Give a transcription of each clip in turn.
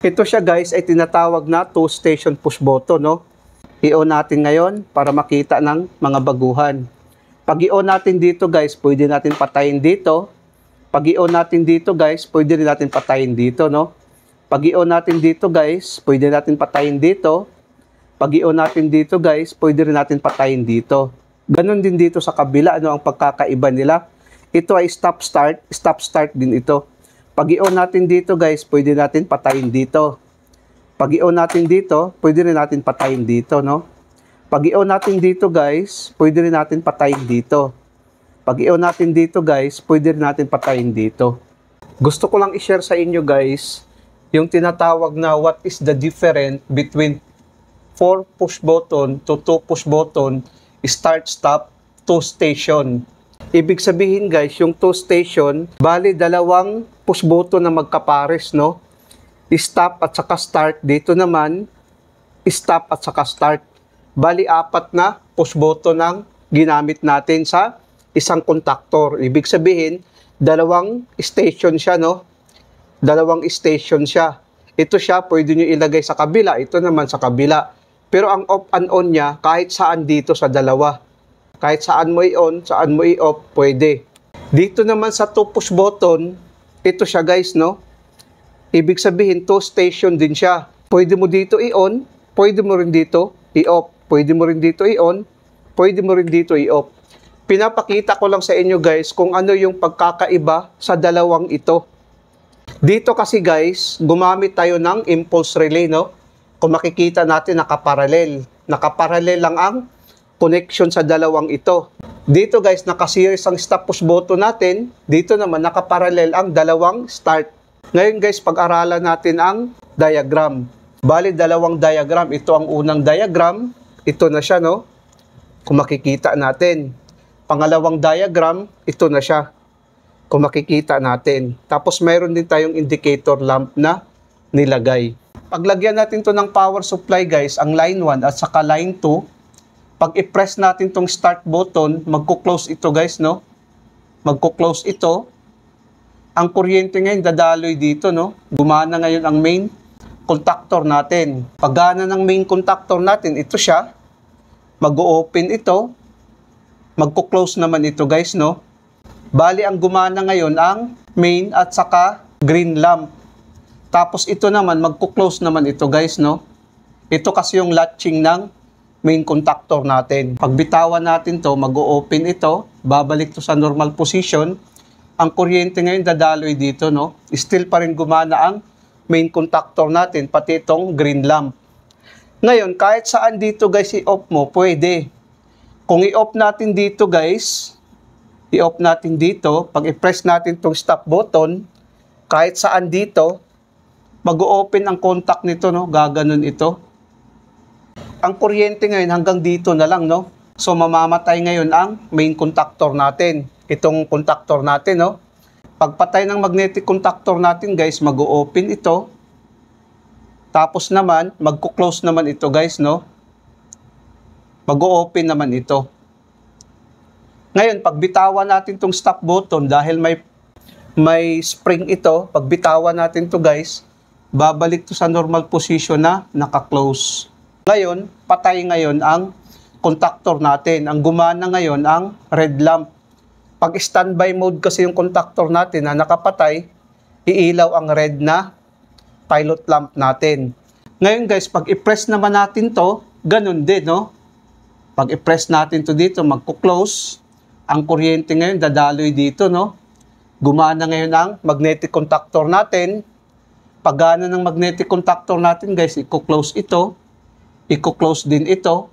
Ito siya guys ay tinatawag na two-station push button, no? I-on natin ngayon para makita ng mga baguhan. Pag i-on natin dito guys, pwede natin patayin dito. Pag i-on natin dito guys, pwede rin natin patayin dito, no? Pag i-on natin dito guys, pwede natin patayin dito. Pag i-on natin dito guys, pwede rin natin patayin dito. Ganon din dito sa kabila, ano ang pagkakaiba nila. Ito ay stop start din ito. Pag i-on natin dito guys, pwede natin patayin dito. Pag i-on natin dito, pwede rin natin patayin dito, no? Pag i-on natin dito guys, pwede rin natin patayin dito. Pag i-on natin dito guys, pwede rin natin patayin dito. Gusto ko lang i-share sa inyo guys, yung tinatawag na what is the difference between 4 push button to 2 push button, start, stop, 2 station. Ibig sabihin guys, yung 2 station, bali dalawang push button na magkapares, no? Stop at saka start. Dito naman, stop at saka start. Bali, 4 na push button ang ginamit natin sa isang contactor. Ibig sabihin, dalawang station siya, no? Dalawang station siya. Ito siya, pwede nyo ilagay sa kabila. Ito naman sa kabila. Pero ang off and on niya, kahit saan dito sa dalawa. Kahit saan mo i-on, saan mo i-off, pwede. Dito naman sa 2 push button, ito siya guys, no? Ibig sabihin, 2 station din siya. Pwede mo dito i-on, pwede mo rin dito i-off. Pwede mo rin dito i-on, pwede mo rin dito i-off. Pinapakita ko lang sa inyo guys kung ano yung pagkakaiba sa dalawang ito. Dito kasi guys, gumamit tayo ng impulse relay, no? Kung makikita natin, nakaparallel. Nakaparallel lang ang connection sa dalawang ito. Dito guys, nakaseries ang stop push button natin. Dito naman, nakaparallel ang dalawang start. Ngayon guys, pag-aralan natin ang diagram. Bali, dalawang diagram. Ito ang unang diagram. Ito na siya, no? Kung makikita natin. Pangalawang diagram, ito na siya. Kung makikita natin. Tapos mayroon din tayong indicator lamp na nilagay. Paglagyan natin to ng power supply guys, ang line 1 at saka line 2, pag i-press natin tong start button, magko-close ito guys, no? Magko-close ito. Ang kuryente ngayon dadaloy dito, no? Gumana ngayon ang main contactor natin. Pag gana ng main contactor natin, ito siya. Mag-o-open ito. Magko-close naman ito guys, no? Bali, ang gumana ngayon ang main at saka green lamp. Tapos ito naman, magko-close naman ito guys, no? Ito kasi yung latching ng main contactor natin. Pag bitawan natin to, mag-o-open ito. Babalik to sa normal position. Ang kuryente ngayon dadaloy dito, no? Still pa rin gumana ang main contactor natin, pati itong green lamp. Ngayon, kahit saan dito guys i-off mo, pwede. Kung i-off natin dito guys, i-off natin dito, pag i-press natin itong stop button, kahit saan dito, mag-o-open ang contact nito, no? Gaganon ito. Ang kuryente ngayon hanggang dito na lang, no? So, mamamatay ngayon ang main contactor natin. Itong contactor natin, no? Pagpatay ng magnetic contactor natin, guys, mag-o-open ito. Tapos naman, magko-close naman ito, guys, no? Mag-o-open naman ito. Ngayon, pag bitawan natin itong stop button, dahil may spring ito, pag bitawan natin to guys, babalik to sa normal position na naka-close. Ngayon, patay ngayon ang contactor natin. Ang gumana ngayon ang red lamp. Pag standby mode kasi yung contactor natin na nakapatay, iilaw ang red na pilot lamp natin. Ngayon guys, pag i-press naman natin to, ganun din, no? Pag i-press natin to dito, magko-close. Ang kuryente ngayon dadaloy dito, no? Gumana ngayon ang magnetic contactor natin. Pag gana ng magnetic contactor natin guys, i-close ito. I-close din ito.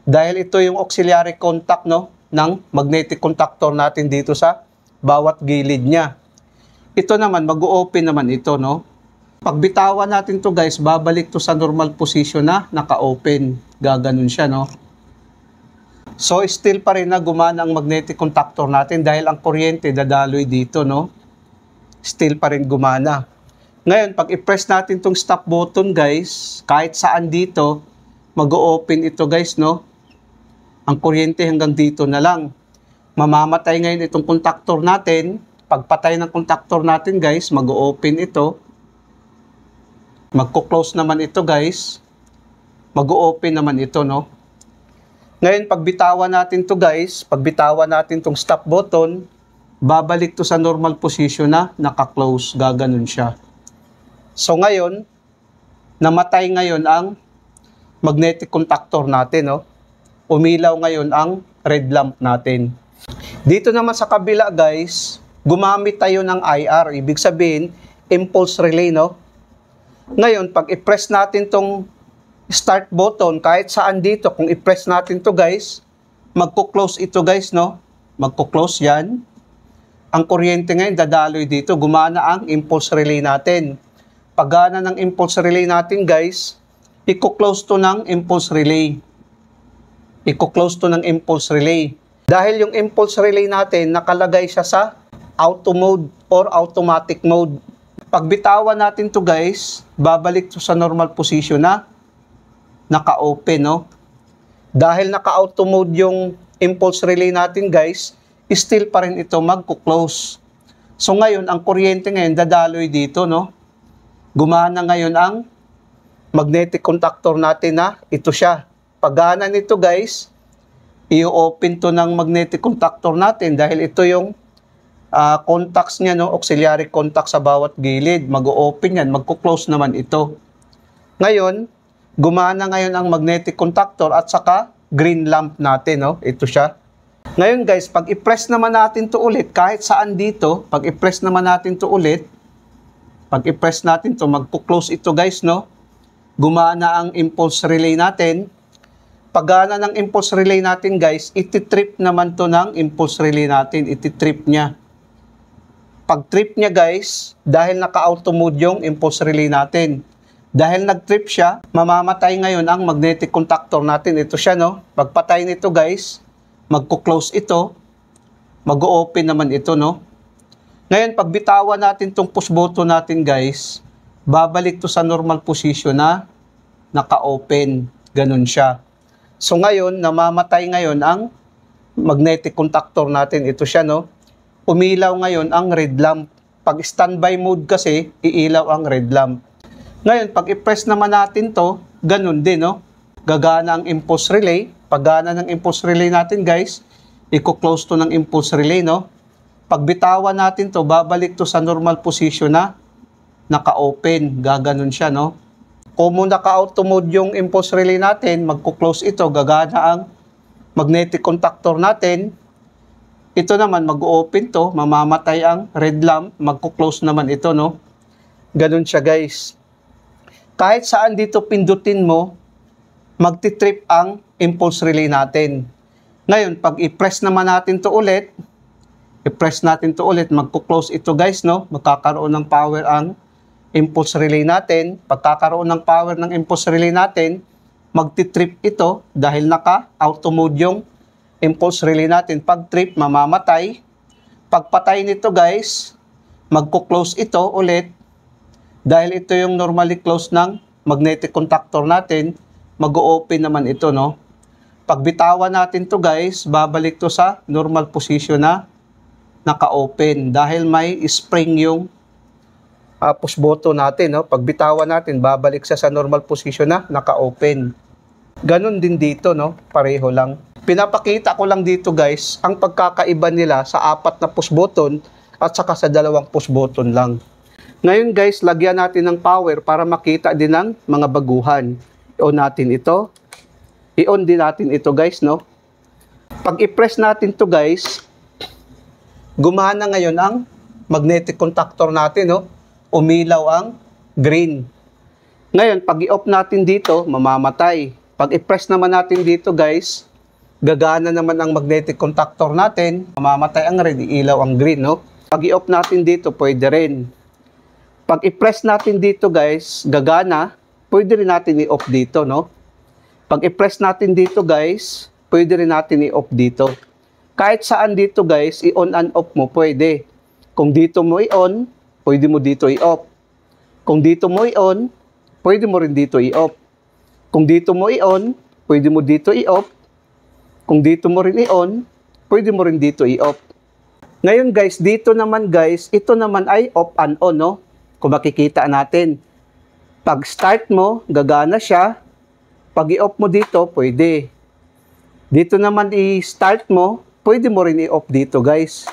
Dahil ito yung auxiliary contact, no? Ng magnetic contactor natin dito sa bawat gilid niya. Ito naman, mag-o-open naman ito, no? Pag bitawan natin to guys, babalik to sa normal position na naka-open. Gaganon siya, no? So, still pa rin na gumana ang magnetic contactor natin dahil ang kuryente dadaloy dito, no? Still pa rin gumana. Ngayon, pag i-press natin tong stop button, guys, kahit saan dito, mag-o-open ito, guys, no? Ang kuryente hanggang dito na lang. Mamamatay ngayon itong contactor natin. Pagpatay ng contactor natin, guys, mag-o-open ito. Magko-close naman ito guys. Mag-o-open naman ito, no? Ngayon, pagbitawan natin to guys, pagbitawan natin tong stop button, babalik to sa normal position na naka-close. Gaganon siya. So ngayon, namatay ngayon ang magnetic contactor natin, no? Umilaw ngayon ang red lamp natin. Dito naman sa kabila guys, gumamit tayo ng IR. Ibig sabihin, impulse relay, no? Ngayon, pag i-press natin tong start button, kahit saan dito, kung i-press natin to guys, magko-close ito guys, no? Magko-close yan. Ang kuryente ngayon, dadaloy dito. Gumana ang impulse relay natin. Paggana ng impulse relay natin guys, i-close to ng impulse relay. I-close to ng impulse relay. Dahil yung impulse relay natin, nakalagay siya sa auto mode or automatic mode. Pagbitawan natin to guys, babalik to sa normal position na naka-open, no? Dahil naka-auto mode yung impulse relay natin guys, still pa rin ito magko-close. So ngayon, ang kuryente ngayon dadaloy dito, no? Gumana ngayon ang magnetic contactor natin na ito siya. Paggana nito guys, i-open to ng magnetic contactor natin dahil ito yung contacts niya, no? Auxiliary contact sa bawat gilid. Mag-o-open yan, magko-close naman ito. Ngayon, gumana ngayon ang magnetic contactor at saka green lamp natin, no? Ito siya. Ngayon guys, pag i-press naman natin to ulit, kahit saan dito, pag i-press naman natin to ulit, pag i-press natin to, magko-close ito guys, no? Gumana ang impulse relay natin. Paggana ng impulse relay natin guys, iti-trip naman to ng impulse relay natin, iti-trip niya. Pag trip niya guys, dahil naka-auto mode yung impulse relay natin, dahil nag-trip siya, mamamatay ngayon ang magnetic contactor natin. Ito siya, no? Pagpatay nito guys, magko-close ito, mag-o-open naman ito, no? Ngayon, pagbitawan natin itong push button natin guys, babalik to sa normal position na naka-open. Ganun siya. So ngayon, namamatay ngayon ang magnetic contactor natin. Ito siya, no? Umilaw ngayon ang red lamp. Pag standby mode kasi, iilaw ang red lamp. Ngayon, pag i-press naman natin to, ganun din, no? Gagana ang impulse relay. Paggana ng impulse relay natin, guys, i-close to ng impulse relay, no? Pag bitawan natin to, babalik to sa normal position na naka-open. Gaganon siya, no? Kung naka-auto mode yung impulse relay natin, magko-close ito, gagana ang magnetic contactor natin. Ito naman, mag-open to, mamamatay ang red lamp, magko-close naman ito, no? Ganon siya, guys. Kahit saan dito pindutin mo, magti-trip ang impulse relay natin. Ngayon, pag i-press naman natin to ulit, magko-close ito guys, no? Magkakaroon ng power ang impulse relay natin. Pagkakaroon ng power ng impulse relay natin, magti-trip ito dahil naka-auto mode yung impulse relay natin. Pag trip, mamamatay. Pagpatay nito guys, magko-close ito ulit. Dahil ito yung normally close ng magnetic contactor natin, mag-o-open naman ito, no? Pagbitawan natin to guys, babalik to sa normal position na naka-open. Dahil may spring yung push button natin, no? Pagbitawan natin, babalik siya sa normal position na naka-open. Ganon din dito, no? Pareho lang. Pinapakita ko lang dito guys, ang pagkakaiba nila sa 4 na push button at saka sa 2 push button lang. Ngayon guys, lagyan natin ng power para makita din ng mga baguhan. I-on natin ito. I-on din natin ito guys, no? Pag i-press natin to guys, gumana ngayon ang magnetic contactor natin, no? Umilaw ang green. Ngayon, pag i-off natin dito, mamamatay. Pag i-press naman natin dito guys, gagana naman ang magnetic contactor natin, mamamatay ang red, ilaw ang green, no? Pag i-off natin dito, pwede rin. Pag i-press natin dito guys, gagana, pwede rin natin i-off dito, no? Pag i-press natin dito guys, pwede rin natin i-off dito. Kahit saan dito guys, i-on and off mo, pwede. Kung dito mo i-on, pwede mo dito i-off. Kung dito mo i-on, pwede mo rin dito i-off. Kung dito mo i-on, pwede mo dito i-off. Kung dito mo rin i-on, pwede mo rin dito i-off. Ngayon guys, dito naman guys, ito naman ay off and on, no? Kung makikita natin. Pag start mo, gagana siya. Pag i-off mo dito, pwede. Dito naman i-start mo, pwede mo rin i-off dito guys.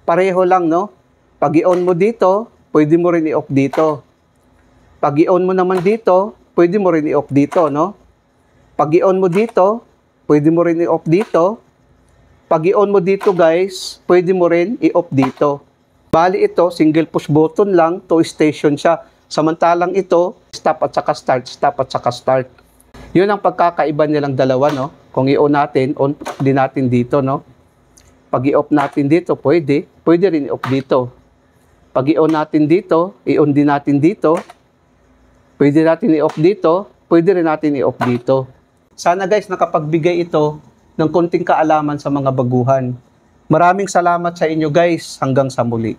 Pareho lang, no? Pag i-on mo dito, pwede mo rin i-off dito. Pag i-on mo naman dito, pwede mo rin i-off dito, no? Pag i-on mo dito, pwede mo rin i-off dito. Pag i-on mo dito guys, pwede mo rin i-off dito. Bali ito, single push button lang, 2 station siya. Samantalang ito, stop at saka start, stop at saka start. Yun ang pagkakaiba nilang dalawa, no? Kung i-on natin, on din natin dito, no? Pag i-off natin dito, pwede rin i-off dito. Pag i-on natin dito, i-on din natin dito. Pwede natin i-off dito, pwede rin natin i-off dito. Sana guys, nakapagbigay ito ng konting kaalaman sa mga baguhan. Maraming salamat sa inyo guys. Hanggang sa muli.